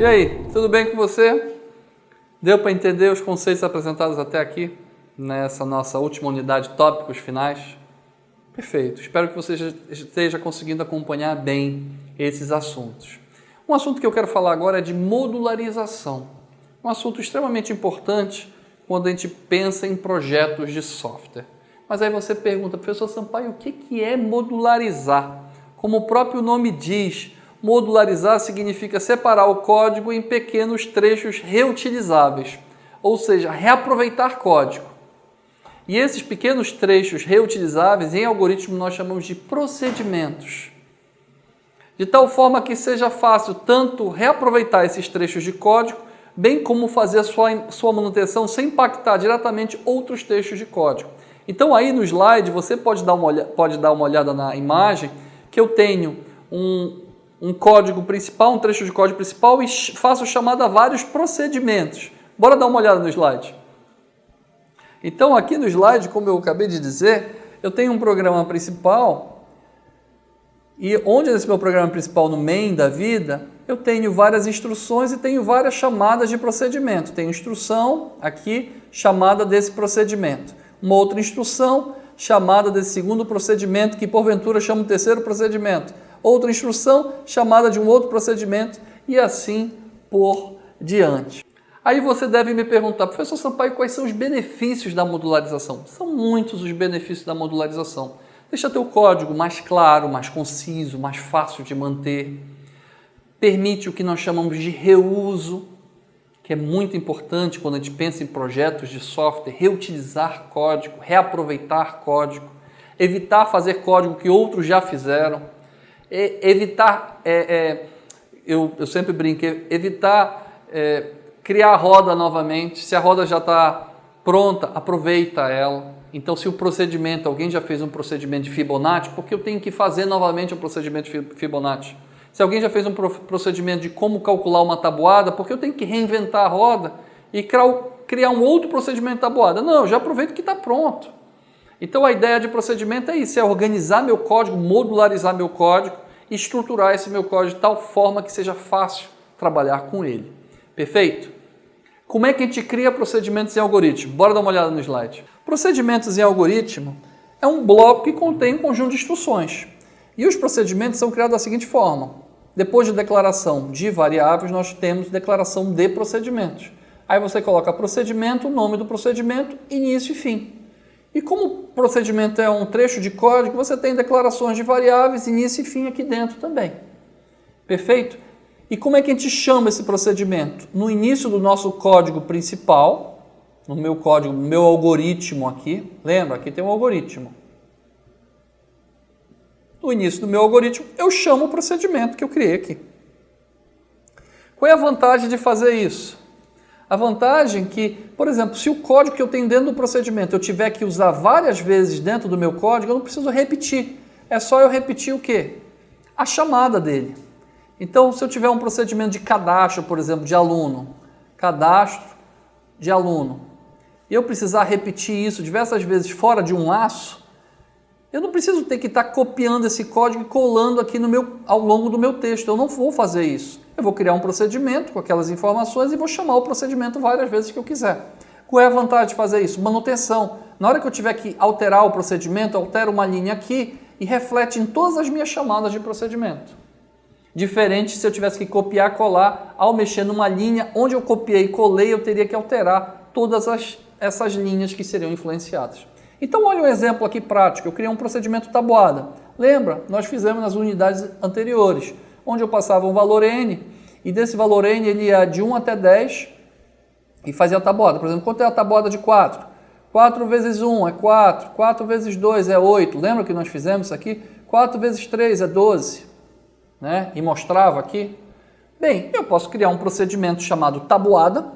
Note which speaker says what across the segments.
Speaker 1: E aí, tudo bem com você? Deu para entender os conceitos apresentados até aqui, nessa nossa última unidade, tópicos finais? Perfeito, espero que você esteja conseguindo acompanhar bem esses assuntos. Um assunto que eu quero falar agora é de modularização, um assunto extremamente importante quando a gente pensa em projetos de software. Mas aí você pergunta, professor Sampaio, o que é modularizar? Como o próprio nome diz, modularizar significa separar o código em pequenos trechos reutilizáveis, ou seja, reaproveitar código. E esses pequenos trechos reutilizáveis, em algoritmo, nós chamamos de procedimentos. De tal forma que seja fácil tanto reaproveitar esses trechos de código, bem como fazer a sua manutenção sem impactar diretamente outros trechos de código. Então aí no slide você pode dar uma olhada na imagem que eu tenho um código principal, um trecho de código principal e faço chamada a vários procedimentos. Bora dar uma olhada no slide. Então aqui no slide, como eu acabei de dizer, eu tenho um programa principal e onde nesse meu programa principal, no main da vida, eu tenho várias instruções e tenho várias chamadas de procedimento. Tenho instrução aqui, chamada desse procedimento. Uma outra instrução, chamada desse segundo procedimento, que porventura chama o terceiro procedimento. Outra instrução, chamada de um outro procedimento e assim por diante. Aí você deve me perguntar, professor Sampaio, quais são os benefícios da modularização? São muitos os benefícios da modularização. Deixa teu código mais claro, mais conciso, mais fácil de manter. Permite o que nós chamamos de reuso, que é muito importante quando a gente pensa em projetos de software, reutilizar código, reaproveitar código, evitar fazer código que outros já fizeram, evitar, eu sempre brinco, evitar criar a roda novamente. Se a roda já está pronta, aproveita ela. Então, se o procedimento, alguém já fez um procedimento de Fibonacci, por que eu tenho que fazer novamente um procedimento de Fibonacci? Se alguém já fez um procedimento de como calcular uma tabuada, por que eu tenho que reinventar a roda e criar um outro procedimento de tabuada? Não, eu já aproveito que está pronto. Então, a ideia de procedimento é isso, é organizar meu código, modularizar meu código e estruturar esse meu código de tal forma que seja fácil trabalhar com ele. Perfeito? Como é que a gente cria procedimentos em algoritmo? Bora dar uma olhada no slide. Procedimentos em algoritmo é um bloco que contém um conjunto de instruções. E os procedimentos são criados da seguinte forma. Depois de declaração de variáveis, nós temos declaração de procedimentos. Aí você coloca procedimento, o nome do procedimento, início e fim. E como o procedimento é um trecho de código, você tem declarações de variáveis, início e fim aqui dentro também. Perfeito? E como é que a gente chama esse procedimento? No início do nosso código principal, no meu código, no meu algoritmo aqui, lembra? Aqui tem um algoritmo. No início do meu algoritmo, eu chamo o procedimento que eu criei aqui. Qual é a vantagem de fazer isso? A vantagem é que, por exemplo, se o código que eu tenho dentro do procedimento eu tiver que usar várias vezes dentro do meu código, eu não preciso repetir. É só eu repetir o quê? A chamada dele. Então, se eu tiver um procedimento de cadastro, por exemplo, de aluno, cadastro de aluno, e eu precisar repetir isso diversas vezes fora de um laço, eu não preciso ter que estar copiando esse código e colando aqui ao longo do meu texto. Eu não vou fazer isso. Eu vou criar um procedimento com aquelas informações e vou chamar o procedimento várias vezes que eu quiser. Qual é a vantagem de fazer isso? Manutenção. Na hora que eu tiver que alterar o procedimento, eu altero uma linha aqui e reflete em todas as minhas chamadas de procedimento. Diferente se eu tivesse que copiar e colar, ao mexer numa linha, onde eu copiei e colei, eu teria que alterar todas essas linhas que seriam influenciadas. Então, olha um exemplo aqui prático. Eu criei um procedimento tabuada. Lembra? Nós fizemos nas unidades anteriores, onde eu passava um valor n, e desse valor n ele ia de 1 até 10 e fazia a tabuada. Por exemplo, quanto é a tabuada de 4? 4 vezes 1 é 4, 4 vezes 2 é 8. Lembra que nós fizemos isso aqui? 4 vezes 3 é 12. Né? E mostrava aqui. Bem, eu posso criar um procedimento chamado tabuada,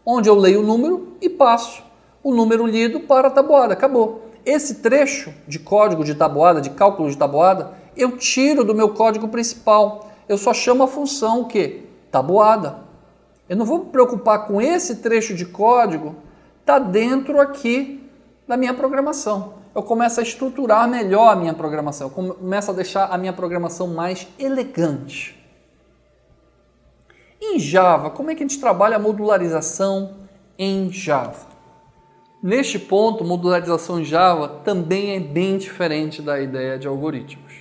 Speaker 1: onde eu leio o número e passo o número lido para a tabuada. Acabou. Esse trecho de código de tabuada, de cálculo de tabuada, eu tiro do meu código principal. Eu só chamo a função o quê? Tabuada. Eu não vou me preocupar com esse trecho de código, está dentro aqui da minha programação. Eu começo a estruturar melhor a minha programação, eu começo a deixar a minha programação mais elegante. Em Java, como é que a gente trabalha a modularização em Java? Neste ponto, modularização em Java também é bem diferente da ideia de algoritmos.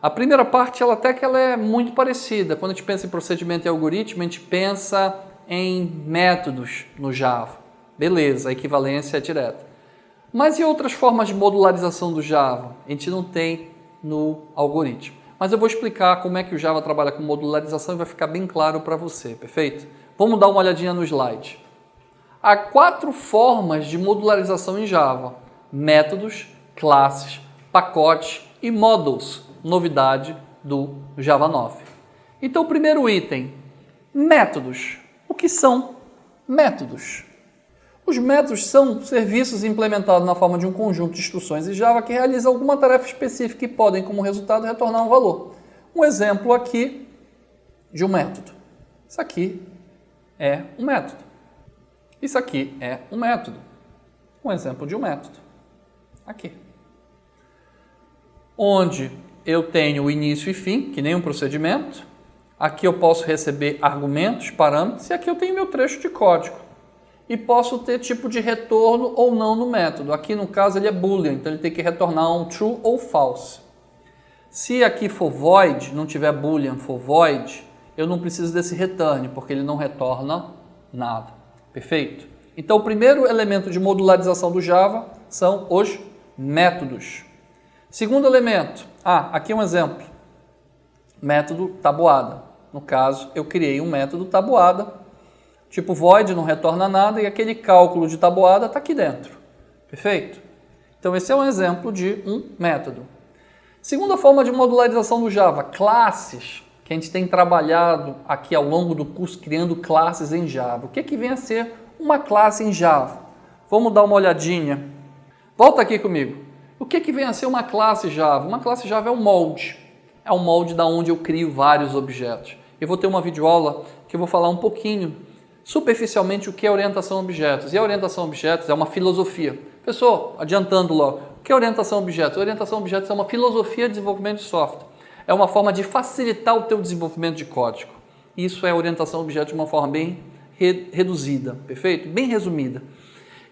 Speaker 1: A primeira parte, ela é muito parecida. Quando a gente pensa em procedimento e algoritmo, a gente pensa em métodos no Java. Beleza, a equivalência é direta. Mas e outras formas de modularização do Java? A gente não tem no algoritmo. Mas eu vou explicar como é que o Java trabalha com modularização e vai ficar bem claro para você, perfeito? Vamos dar uma olhadinha no slide. Há 4 formas de modularização em Java: métodos, classes, pacotes e modules, novidade do Java 9. Então, o primeiro item, métodos. O que são métodos? Os métodos são serviços implementados na forma de um conjunto de instruções em Java que realiza alguma tarefa específica e podem, como resultado, retornar um valor. Um exemplo aqui de um método. Isso aqui é um método. Isso aqui é um método. Um exemplo de um método. Aqui. Onde eu tenho o início e fim, que nem um procedimento. Aqui eu posso receber argumentos, parâmetros, e aqui eu tenho meu trecho de código. E posso ter tipo de retorno ou não no método. Aqui no caso ele é boolean, então ele tem que retornar um true ou false. Se aqui for void, não tiver boolean, for void, eu não preciso desse return, porque ele não retorna nada. Perfeito? Então o primeiro elemento de modularização do Java são os métodos. Segundo elemento, aqui um exemplo. Método tabuada. No caso, eu criei um método tabuada, tipo void, não retorna nada, e aquele cálculo de tabuada está aqui dentro. Perfeito? Então esse é um exemplo de um método. Segunda forma de modularização do Java, classes, que a gente tem trabalhado aqui ao longo do curso criando classes em Java. O que vem a ser uma classe em Java? Vamos dar uma olhadinha. Volta aqui comigo. O que vem a ser uma classe Java? Uma classe Java é um molde. É um molde da onde eu crio vários objetos. Eu vou ter uma videoaula que eu vou falar um pouquinho, superficialmente, o que é orientação a objetos. E a orientação a objetos é uma filosofia. Professor, adiantando logo, o que é orientação a objetos? Orientação a objetos é uma filosofia de desenvolvimento de software. É uma forma de facilitar o teu desenvolvimento de código. Isso é orientação a objetos de uma forma bem reduzida, perfeito? Bem resumida.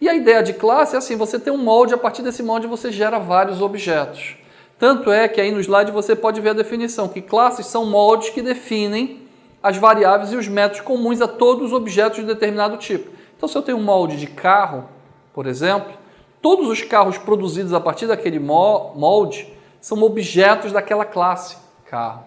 Speaker 1: E a ideia de classe é assim, você tem um molde, a partir desse molde você gera vários objetos. Tanto é que aí no slide você pode ver a definição, que classes são moldes que definem as variáveis e os métodos comuns a todos os objetos de determinado tipo. Então, se eu tenho um molde de carro, por exemplo, todos os carros produzidos a partir daquele molde são objetos daquela classe carro.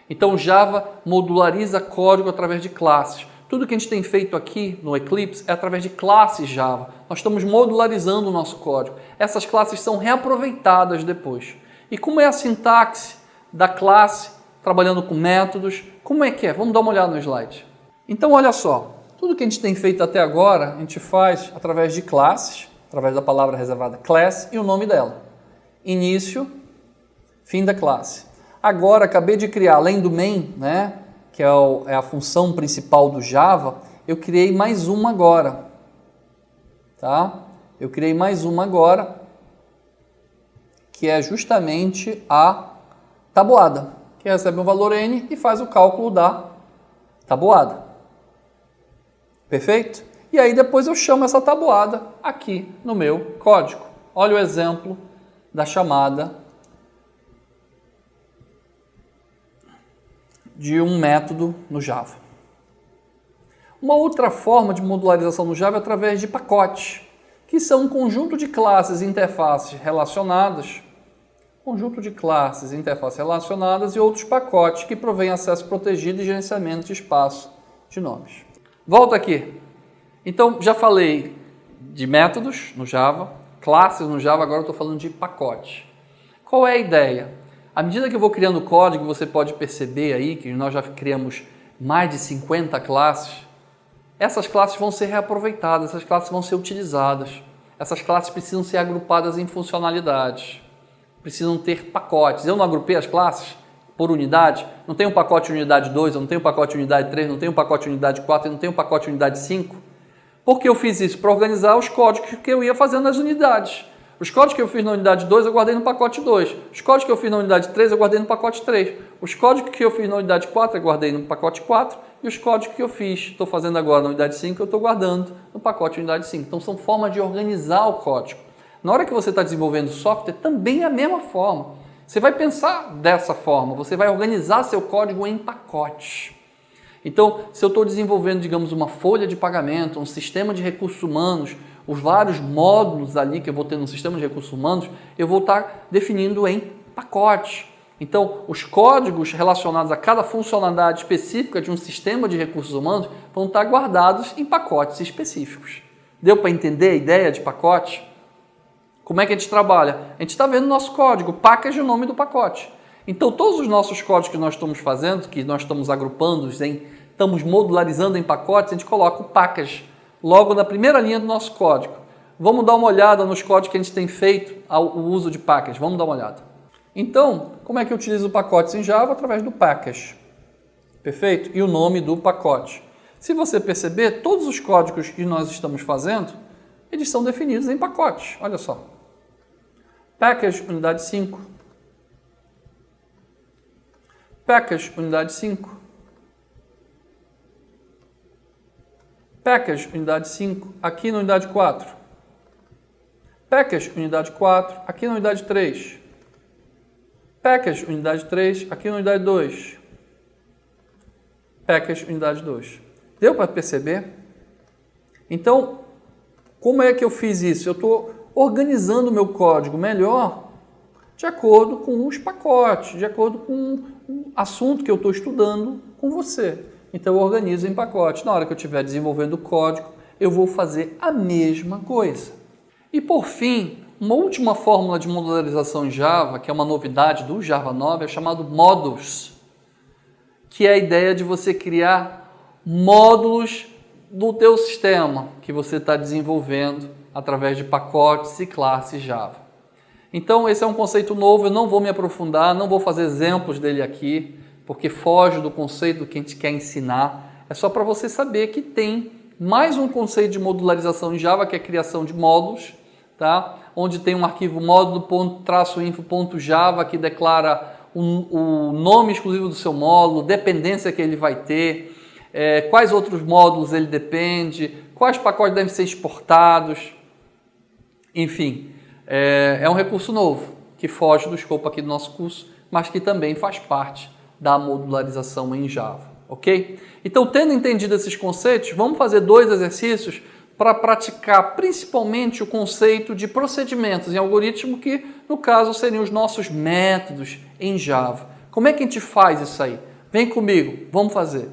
Speaker 1: Então, Java modulariza código através de classes. Tudo que a gente tem feito aqui no Eclipse é através de classes Java. Nós estamos modularizando o nosso código. Essas classes são reaproveitadas depois. E como é a sintaxe da classe, trabalhando com métodos? Como é que é? Vamos dar uma olhada no slide. Então, olha só. Tudo que a gente tem feito até agora, a gente faz através de classes, através da palavra reservada class e o nome dela. Início, fim da classe. Agora, acabei de criar, além do main, né, que é a função principal do Java, eu criei mais uma agora. Tá? Eu criei mais uma agora, que é justamente a tabuada, que recebe um valor n e faz o cálculo da tabuada. Perfeito? E aí depois eu chamo essa tabuada aqui no meu código. Olha o exemplo da chamada de um método no Java. Uma outra forma de modularização no Java é através de pacotes, que são um conjunto de classes e interfaces relacionadas, e outros pacotes que provêm acesso protegido e gerenciamento de espaço de nomes. Volta aqui. Então, já falei de métodos no Java, classes no Java, agora eu estou falando de pacotes. Qual é a ideia? À medida que eu vou criando código, você pode perceber aí que nós já criamos mais de 50 classes. Essas classes vão ser reaproveitadas, essas classes vão ser utilizadas. Essas classes precisam ser agrupadas em funcionalidades. Precisam ter pacotes. Eu não agrupei as classes por unidade. Não tem um pacote unidade 2, eu não tenho um pacote unidade 3, não tenho um pacote unidade 4, eu não tenho um pacote unidade 5. Por que eu fiz isso? Para organizar os códigos que eu ia fazendo nas unidades. Os códigos que eu fiz na unidade 2, eu guardei no pacote 2. Os códigos que eu fiz na unidade 3, eu guardei no pacote 3. Os códigos que eu fiz na unidade 4, eu guardei no pacote 4. e os códigos que eu fiz. Estou fazendo agora na unidade 5, eu estou guardando no pacote unidade 5. Então, são formas de organizar o código. Na hora que você está desenvolvendo software, também é a mesma forma. Você vai pensar dessa forma, você vai organizar seu código em pacotes. Então, se eu estou desenvolvendo, digamos, uma folha de pagamento, um sistema de recursos humanos, os vários módulos ali que eu vou ter no sistema de recursos humanos, eu vou estar definindo em pacotes. Então, os códigos relacionados a cada funcionalidade específica de um sistema de recursos humanos vão estar guardados em pacotes específicos. Deu para entender a ideia de pacote? Como é que a gente trabalha? A gente está vendo o nosso código, package é o nome do pacote. Então, todos os nossos códigos que nós estamos fazendo, que nós estamos agrupando, estamos modularizando em pacotes, a gente coloca o package logo na primeira linha do nosso código. Vamos dar uma olhada nos códigos que a gente tem feito o uso de package. Vamos dar uma olhada. Então, como é que eu utilizo pacotes em Java? Através do package. Perfeito? E o nome do pacote. Se você perceber, todos os códigos que nós estamos fazendo, eles são definidos em pacotes. Olha só. Package unidade 5. Package unidade 5. Package unidade 5, aqui na unidade 4. Package unidade 4, aqui na unidade 3. Package unidade 3, aqui na unidade 2. Package unidade 2. Deu para perceber? Então, como é que eu fiz isso? Eu estou organizando o meu código melhor de acordo com os pacotes, de acordo com o assunto que eu estou estudando com você. Então, eu organizo em pacotes. Na hora que eu estiver desenvolvendo o código, eu vou fazer a mesma coisa. E, por fim, uma última fórmula de modularização em Java, que é uma novidade do Java 9, é chamado Modules, que é a ideia de você criar módulos do teu sistema que você está desenvolvendo através de pacotes e classes Java. Então, esse é um conceito novo, eu não vou me aprofundar, não vou fazer exemplos dele aqui, porque foge do conceito do que a gente quer ensinar. É só para você saber que tem mais um conceito de modularização em Java, que é a criação de módulos, tá? Onde tem um arquivo módulo.info.java que declara o nome exclusivo do seu módulo, dependência que ele vai ter, quais outros módulos ele depende, quais pacotes devem ser exportados, enfim. É um recurso novo, que foge do escopo aqui do nosso curso, mas que também faz parte da modularização em Java, ok? Então, tendo entendido esses conceitos, vamos fazer 2 exercícios para praticar principalmente o conceito de procedimentos em algoritmo, que no caso seriam os nossos métodos em Java. Como é que a gente faz isso aí? Vem comigo, vamos fazer.